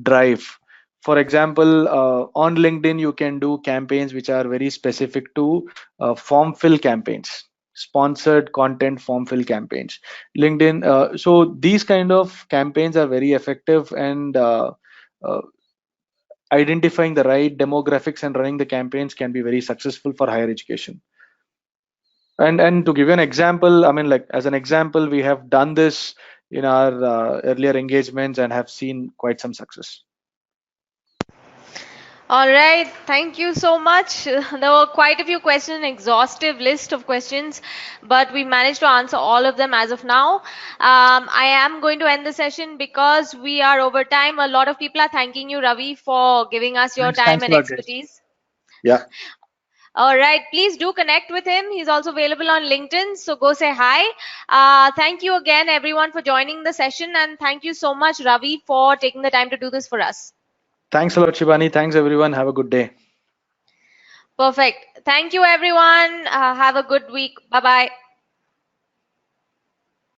drive. For example, on LinkedIn, you can do campaigns which are very specific to form fill campaigns, sponsored content form fill campaigns. LinkedIn, so these kind of campaigns are very effective, and uh, identifying the right demographics and running the campaigns can be very successful for higher education. And to give you an example, I mean, like as an example, we have done this in our earlier engagements and have seen quite some success. All right, thank you so much. There were quite a few questions, an exhaustive list of questions, but we managed to answer all of them as of now. I am going to end the session because we are over time. A lot of people are thanking you, Ravi, for giving us your time Thanks a and lot, guys. expertise. Yeah, All right, please do connect with him. He's also available on LinkedIn, so go say hi. Thank you again, everyone, for joining the session, and thank you so much, Ravi, for taking the time to do this for us. thanks a lot, Shivani. Thanks, everyone. Have a good day. Perfect. Thank you, everyone. Have a good week. Bye bye.